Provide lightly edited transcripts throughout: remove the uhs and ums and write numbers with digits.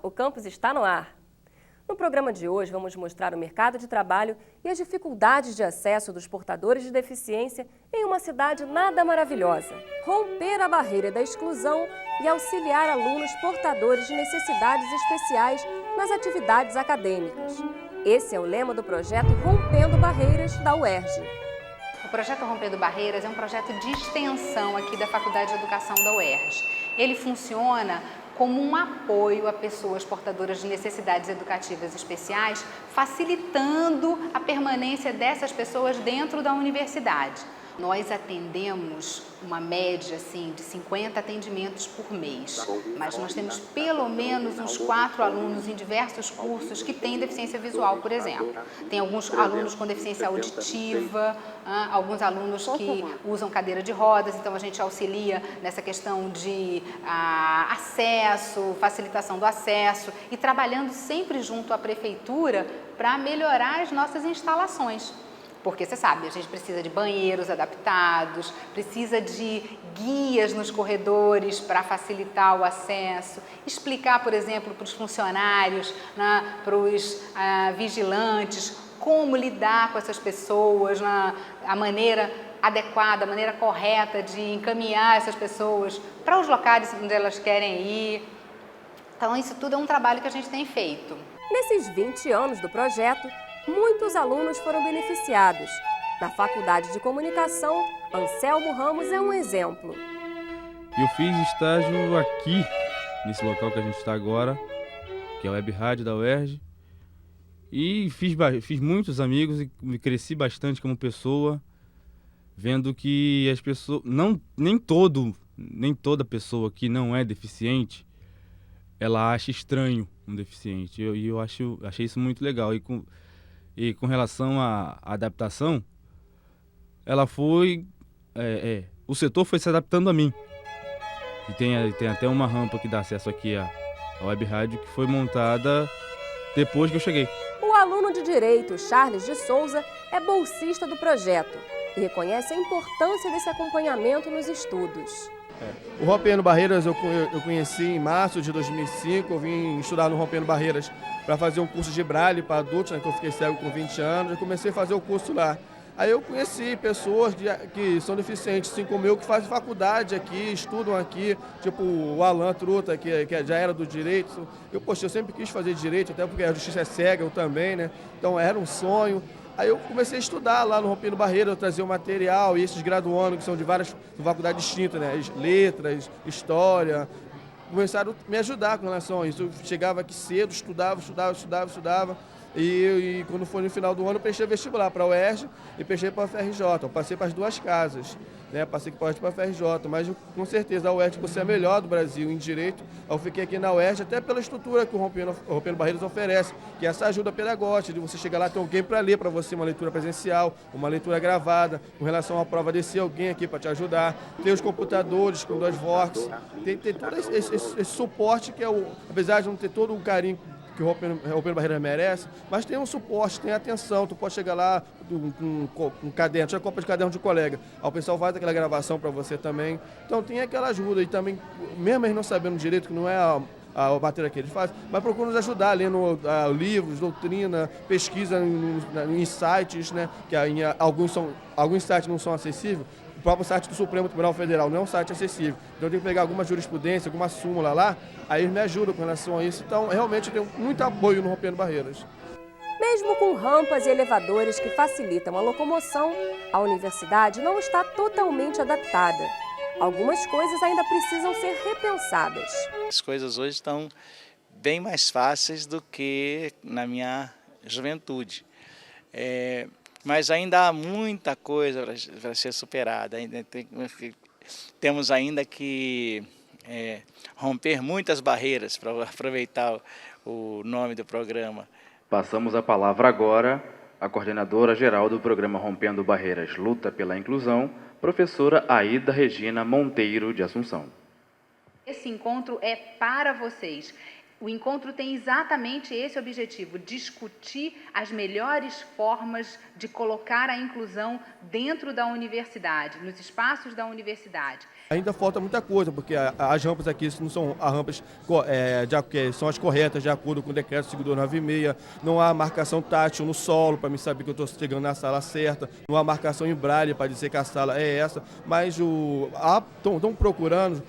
o campus está no ar. No programa de hoje, vamos mostrar o mercado de trabalho e as dificuldades de acesso dos portadores de deficiência em uma cidade nada maravilhosa. Romper a barreira da exclusão e auxiliar alunos portadores de necessidades especiais nas atividades acadêmicas. Esse é o lema do projeto Rompendo Barreiras da UERJ. O projeto Rompendo Barreiras é um projeto de extensão aqui da Faculdade de Educação da UERJ. Ele funciona como um apoio a pessoas portadoras de necessidades educativas especiais, facilitando a permanência dessas pessoas dentro da universidade. Nós atendemos uma média de 50 atendimentos por mês, mas nós temos pelo menos uns 4 alunos em diversos cursos que têm deficiência visual, por exemplo. Tem alguns alunos com deficiência auditiva, alguns alunos que usam cadeira de rodas, então a gente auxilia nessa questão de acesso, facilitação do acesso e trabalhando sempre junto à prefeitura para melhorar as nossas instalações. Porque você sabe, a gente precisa de banheiros adaptados, precisa de guias nos corredores para facilitar o acesso, explicar, por exemplo, para os funcionários, para os vigilantes, como lidar com essas pessoas, a maneira adequada, a maneira correta de encaminhar essas pessoas para os locais onde elas querem ir. Então, isso tudo é um trabalho que a gente tem feito. Nesses 20 anos do projeto, muitos alunos foram beneficiados. Na Faculdade de Comunicação, Anselmo Ramos é um exemplo. Eu fiz estágio aqui, nesse local que a gente está agora, que é a Web Rádio da UERJ, e fiz muitos amigos e me cresci bastante como pessoa, vendo que as pessoas, nem toda pessoa que não é deficiente, ela acha estranho um deficiente. Eu achei isso muito legal. E com relação à adaptação, ela foi... o setor foi se adaptando a mim. E tem até uma rampa que dá acesso aqui à Web Rádio, que foi montada depois que eu cheguei. O aluno de Direito, Charles de Souza, é bolsista do projeto e reconhece a importância desse acompanhamento nos estudos. O Rompendo Barreiras eu conheci em março de 2005, eu vim estudar no Rompendo Barreiras para fazer um curso de Braille para adultos, que eu fiquei cego com 20 anos, e comecei a fazer o curso lá. Aí eu conheci pessoas que são deficientes, assim como eu, que fazem faculdade aqui, estudam aqui, tipo o Alan Truta, que já era do direito. Eu sempre quis fazer direito, até porque a justiça é cega, eu também, né? Então era um sonho. Aí eu comecei a estudar lá no Rompendo Barreiras, eu trazia o material, e esses graduandos, que são de várias faculdades distintas, né? Letras, história, começaram a me ajudar com relação a isso. Eu chegava aqui cedo, estudava. E quando foi no final do ano, eu prestei vestibular para a UERJ e prestei para a FRJ. Eu passei para as duas casas, né? Passei para a FRJ, mas com certeza a UERJ, por ser a melhor do Brasil em direito, eu fiquei aqui na UERJ até pela estrutura que o Rompendo Barreiras oferece, que é essa ajuda pedagógica, de você chegar lá, ter alguém para ler para você uma leitura presencial, uma leitura gravada, com relação à prova descer alguém aqui para te ajudar, ter os computadores com 2 Vox, tem todo esse suporte que apesar de não ter todo o carinho que o Rompendo Barreiras merece, mas tem um suporte, tem atenção, tu pode chegar lá com um caderno, tinha copa de caderno de colega, aí o pessoal faz aquela gravação para você também, então tem aquela ajuda, e também, mesmo eles não sabendo direito, que não é a matéria que eles fazem, mas procuram nos ajudar, lendo livros, doutrina, pesquisa em sites, né, que alguns sites não são acessíveis. O próprio site do Supremo Tribunal Federal não é um site acessível. Então eu tenho que pegar alguma jurisprudência, alguma súmula lá, aí eles me ajudam com relação a isso. Então, realmente, eu tenho muito apoio no Rompendo Barreiras. Mesmo com rampas e elevadores que facilitam a locomoção, a universidade não está totalmente adaptada. Algumas coisas ainda precisam ser repensadas. As coisas hoje estão bem mais fáceis do que na minha juventude. Mas ainda há muita coisa para ser superada. Temos ainda que romper muitas barreiras, para aproveitar o nome do programa. Passamos a palavra agora à coordenadora geral do programa Rompendo Barreiras Luta pela Inclusão, professora Aida Regina Monteiro de Assunção. Esse encontro é para vocês. O encontro tem exatamente esse objetivo, discutir as melhores formas de colocar a inclusão dentro da universidade, nos espaços da universidade. Ainda falta muita coisa, porque as rampas aqui não são as rampas que são as corretas, de acordo com o decreto 5296, não há marcação tátil no solo para me saber que eu estou chegando na sala certa, não há marcação em braille para dizer que a sala é essa, mas estão procurando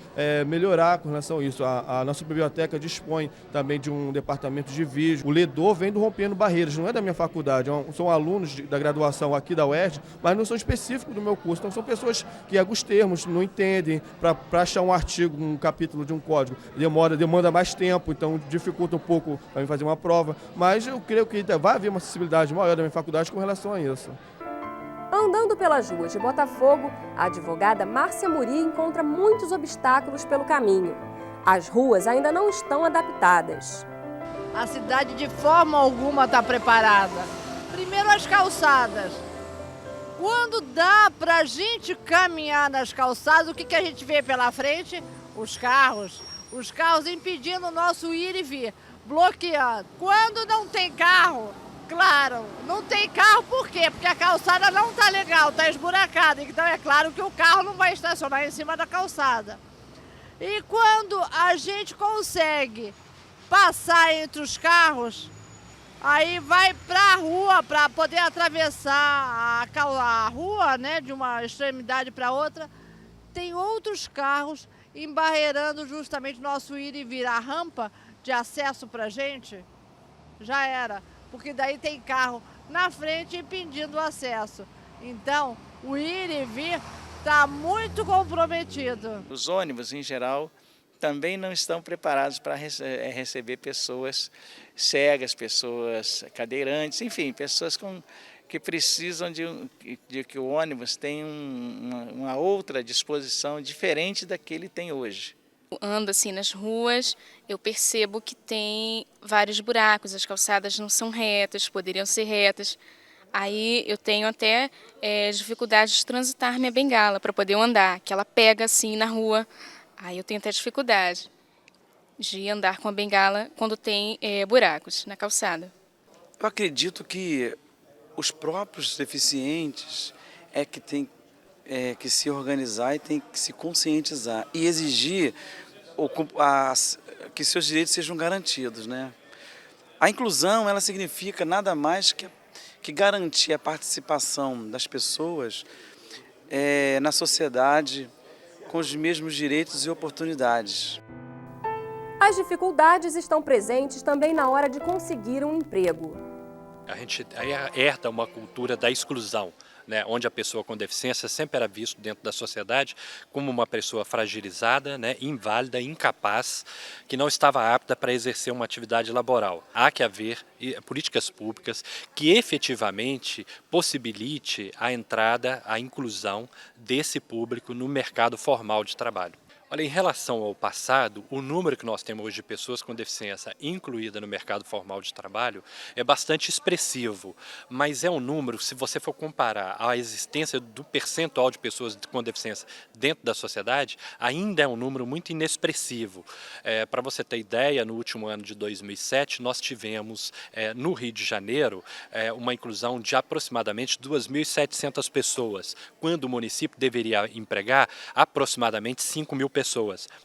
melhorar com relação a isso. A nossa biblioteca dispõe também de um departamento de vídeo. O ledor vem do Rompendo Barreiras, não é da minha faculdade, são alunos da graduação aqui da UERJ, mas não são específicos do meu curso, então são pessoas que alguns termos não entendem. Para achar um artigo, um capítulo de um código, demanda mais tempo, então dificulta um pouco para mim fazer uma prova, mas eu creio que vai haver uma acessibilidade maior da minha faculdade com relação a isso. Andando pelas ruas de Botafogo, a advogada Márcia Muri encontra muitos obstáculos pelo caminho. As ruas ainda não estão adaptadas. A cidade de forma alguma está preparada. Primeiro as calçadas. Quando dá para a gente caminhar nas calçadas, o que a gente vê pela frente? Os carros impedindo o nosso ir e vir, bloqueando. Quando não tem carro, claro, não tem carro por quê? Porque a calçada não está legal, está esburacada, então é claro que o carro não vai estacionar em cima da calçada. E quando a gente consegue passar entre os carros, aí vai para a rua para poder atravessar a rua, né, de uma extremidade para outra. Tem outros carros embarreirando justamente nosso ir e vir. A rampa de acesso para a gente já era, porque daí tem carro na frente impedindo o acesso. Então, o ir e vir está muito comprometido. Os ônibus, em geral, também não estão preparados para receber pessoas cegas, pessoas cadeirantes, enfim, pessoas que precisam de que o ônibus tenha uma outra disposição diferente da que ele tem hoje. Ando assim nas ruas, eu percebo que tem vários buracos, as calçadas não são retas, poderiam ser retas. Aí eu tenho até dificuldade de transitar minha bengala para poder andar, que ela pega assim na rua. Aí eu tenho até dificuldade de andar com a bengala quando tem buracos na calçada. Eu acredito que os próprios deficientes que têm que se organizar e têm que se conscientizar e exigir que seus direitos sejam garantidos, né? A inclusão, ela significa nada mais que garantir a participação das pessoas na sociedade, com os mesmos direitos e oportunidades. As dificuldades estão presentes também na hora de conseguir um emprego. A gente herda uma cultura da exclusão, né, onde a pessoa com deficiência sempre era vista dentro da sociedade como uma pessoa fragilizada, né, inválida, incapaz, que não estava apta para exercer uma atividade laboral. Há que haver políticas públicas que efetivamente possibilite a entrada, a inclusão desse público no mercado formal de trabalho. Olha, em relação ao passado, o número que nós temos hoje de pessoas com deficiência incluída no mercado formal de trabalho é bastante expressivo, mas é um número, se você for comparar a existência do percentual de pessoas com deficiência dentro da sociedade, ainda é um número muito inexpressivo. Para você ter ideia, no último ano de 2007, nós tivemos no Rio de Janeiro uma inclusão de aproximadamente 2.700 pessoas, quando o município deveria empregar aproximadamente 5.000 pessoas.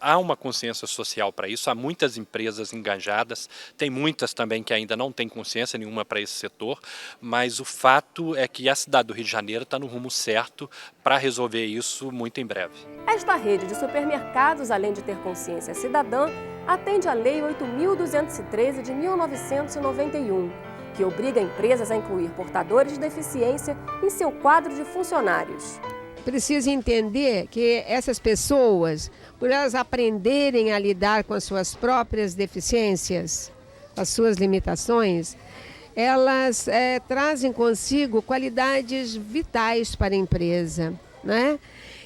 Há uma consciência social para isso, há muitas empresas engajadas, tem muitas também que ainda não têm consciência nenhuma para esse setor, mas o fato é que a cidade do Rio de Janeiro está no rumo certo para resolver isso muito em breve. Esta rede de supermercados, além de ter consciência cidadã, atende à Lei 8.213 de 1991, que obriga empresas a incluir portadores de deficiência em seu quadro de funcionários. Precisa entender que essas pessoas, por elas aprenderem a lidar com as suas próprias deficiências, as suas limitações, elas trazem consigo qualidades vitais para a empresa, né?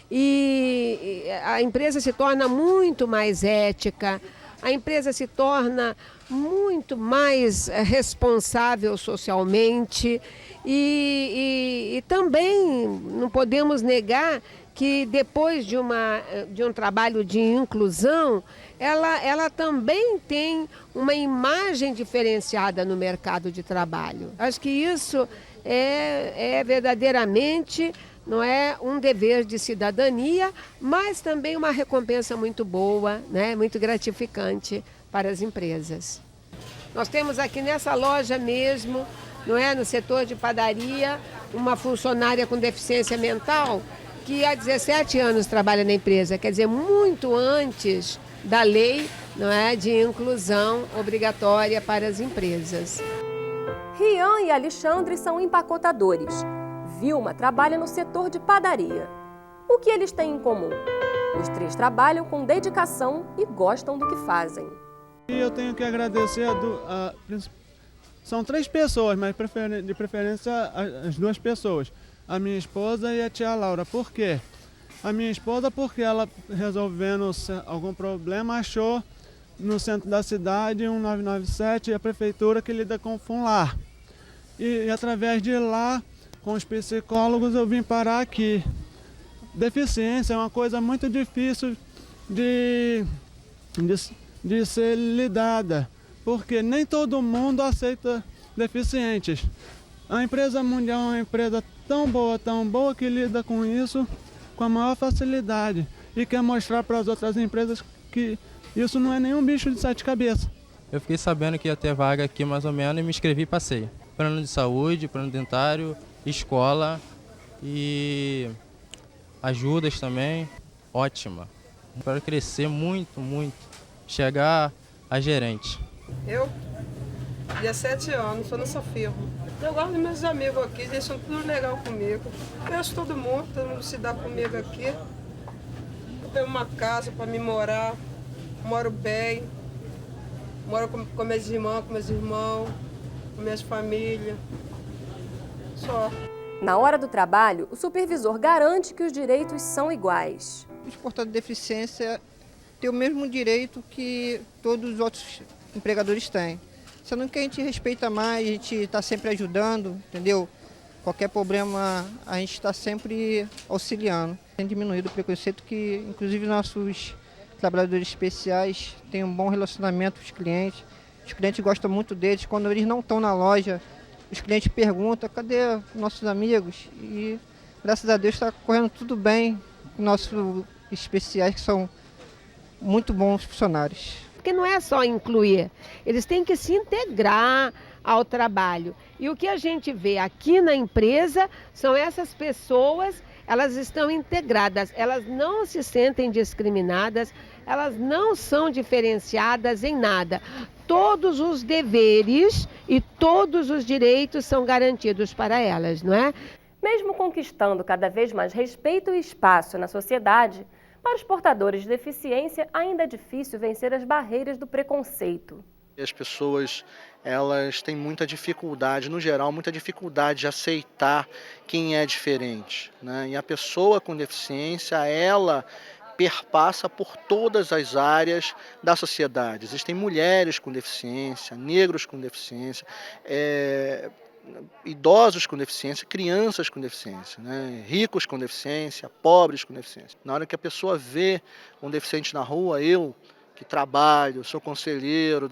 E a empresa se torna muito mais ética, a empresa se torna muito mais responsável socialmente e também não podemos negar que depois de um trabalho de inclusão, ela também tem uma imagem diferenciada no mercado de trabalho. Acho que isso é verdadeiramente, não é, um dever de cidadania, mas também uma recompensa muito boa, né, muito gratificante para as empresas. Nós temos aqui nessa loja mesmo, não é, no setor de padaria, uma funcionária com deficiência mental que há 17 anos trabalha na empresa, quer dizer, muito antes da lei, não é, de inclusão obrigatória para as empresas. Rian e Alexandre são empacotadores. Vilma trabalha no setor de padaria. O que eles têm em comum? Os três trabalham com dedicação e gostam do que fazem. E eu tenho que agradecer são 3 pessoas, mas de preferência as 2 pessoas, a minha esposa e a tia Laura. Por quê? A minha esposa porque ela, resolvendo algum problema, achou no centro da cidade um 997 e a prefeitura que lida com o FUNLAR. E através de lá, com os psicólogos, eu vim parar aqui. Deficiência é uma coisa muito difícil de ser lidada, porque nem todo mundo aceita deficientes. A empresa mundial é uma empresa tão boa que lida com isso com a maior facilidade e quer mostrar para as outras empresas que isso não é nenhum bicho de 7 cabeças. Eu fiquei sabendo que ia ter vaga aqui mais ou menos e me inscrevi e passei. Plano de saúde, plano dentário, escola e ajudas também, ótima. Para crescer muito, chegar a gerente. Eu, 17 anos, sou nessa firma. Eu gosto dos meus amigos aqui, eles são tudo legal comigo. Conheço todo mundo se dá comigo aqui. Eu tenho uma casa para me morar, moro bem, moro com minhas irmãs, com meus irmãos, com minhas famílias. Só. Na hora do trabalho, o supervisor garante que os direitos são iguais. Os portadores de deficiência têm o mesmo direito que todos os outros empregadores têm. Sendo que a gente respeita mais, a gente está sempre ajudando, entendeu? Qualquer problema a gente está sempre auxiliando. Tem diminuído o preconceito que, inclusive, nossos trabalhadores especiais têm um bom relacionamento com os clientes. Os clientes gostam muito deles. Quando eles não estão na loja, os clientes perguntam, cadê nossos amigos? E, graças a Deus, está correndo tudo bem com nossos especiais, que são muito bons funcionários. Porque não é só incluir, eles têm que se integrar ao trabalho. E o que a gente vê aqui na empresa são essas pessoas, elas estão integradas, elas não se sentem discriminadas, elas não são diferenciadas em nada. Todos os deveres e todos os direitos são garantidos para elas, não é? Mesmo conquistando cada vez mais respeito e espaço na sociedade, para os portadores de deficiência ainda é difícil vencer as barreiras do preconceito. As pessoas, elas têm muita dificuldade, no geral, muita dificuldade de aceitar quem é diferente, né? E a pessoa com deficiência, ela perpassa por todas as áreas da sociedade. Existem mulheres com deficiência, negros com deficiência, idosos com deficiência, crianças com deficiência, né? Ricos com deficiência, pobres com deficiência. Na hora que a pessoa vê um deficiente na rua, eu que trabalho, sou conselheiro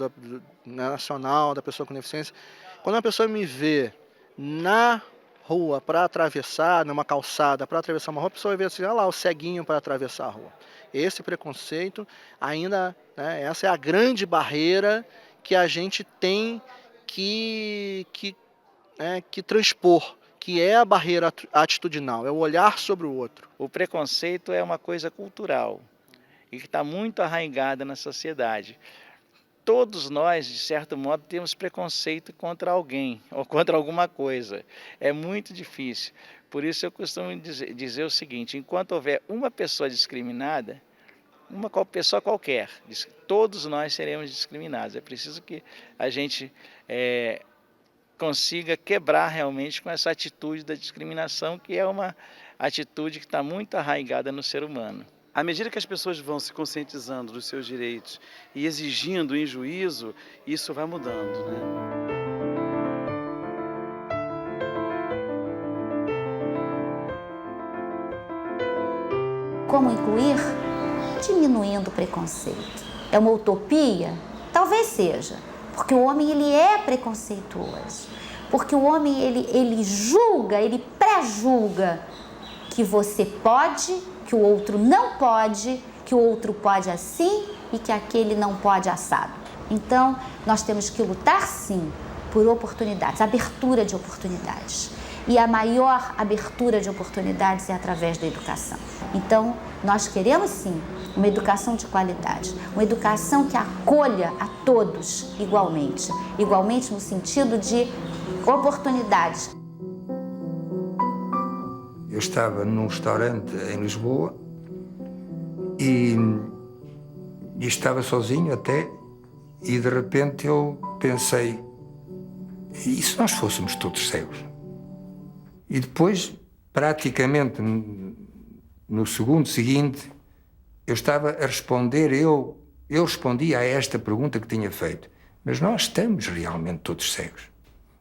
nacional da pessoa com deficiência, quando a pessoa me vê na rua para atravessar, numa calçada para atravessar uma rua, a pessoa vai ver assim, olha lá o ceguinho para atravessar a rua. Esse preconceito ainda, né, essa é a grande barreira que a gente tem que transpor, que é a barreira atitudinal, é o olhar sobre o outro. O preconceito é uma coisa cultural e que está muito arraigada na sociedade. Todos nós, de certo modo, temos preconceito contra alguém ou contra alguma coisa. É muito difícil. Por isso eu costumo dizer o seguinte, enquanto houver uma pessoa discriminada, uma pessoa qualquer, todos nós seremos discriminados. É preciso que a gente consiga quebrar realmente com essa atitude da discriminação, que é uma atitude que está muito arraigada no ser humano. À medida que as pessoas vão se conscientizando dos seus direitos e exigindo em juízo, isso vai mudando, né? como incluir? Diminuindo o preconceito. É uma utopia? Talvez seja, porque o homem ele é preconceituoso, porque o homem ele julga, ele pré-julga que você pode, que o outro não pode, que o outro pode assim e que aquele não pode assado. Então, nós temos que lutar sim por oportunidades, abertura de oportunidades. E a maior abertura de oportunidades é através da educação. Então, nós queremos sim uma educação de qualidade, uma educação que acolha a todos igualmente, igualmente no sentido de oportunidades. Eu estava num restaurante em Lisboa e estava sozinho até, e de repente eu pensei, e se nós fôssemos todos cegos? E depois, praticamente no segundo seguinte, eu estava a responder, eu respondi a esta pergunta que tinha feito. Mas nós estamos realmente todos cegos.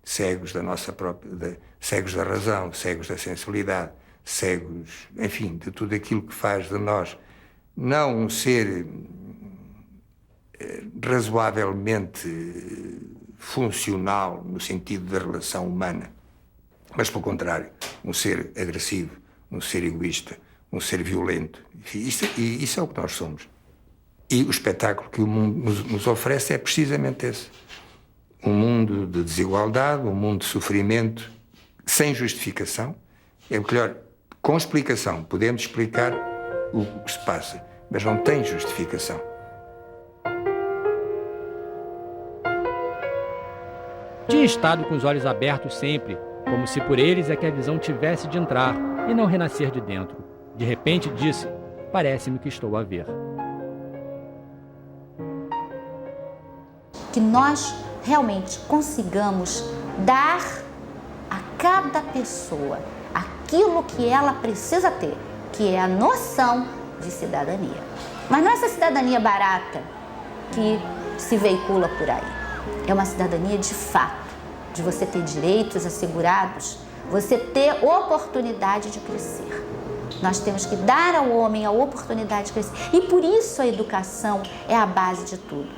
Cegos da nossa própria, cegos da razão, cegos da sensibilidade, cegos, enfim, de tudo aquilo que faz de nós não um ser razoavelmente funcional no sentido da relação humana, mas, pelo contrário, um ser agressivo, um ser egoísta, um ser violento. Isso é o que nós somos. E o espetáculo que o mundo nos oferece é precisamente esse. Um mundo de desigualdade, um mundo de sofrimento, sem justificação. É melhor, com explicação, podemos explicar o que se passa, mas não tem justificação. Tinha estado com os olhos abertos sempre, como se por eles é que a visão tivesse de entrar e não renascer de dentro. De repente disse, parece-me que estou a ver. Que nós realmente consigamos dar a cada pessoa aquilo que ela precisa ter, que é a noção de cidadania. Mas não é essa cidadania barata que se veicula por aí. É uma cidadania de fato, de você ter direitos assegurados, você ter oportunidade de crescer. Nós temos que dar ao homem a oportunidade de crescer. E por isso a educação é a base de tudo.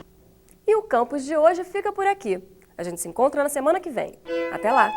E o Campus de hoje fica por aqui. A gente se encontra na semana que vem. Até lá!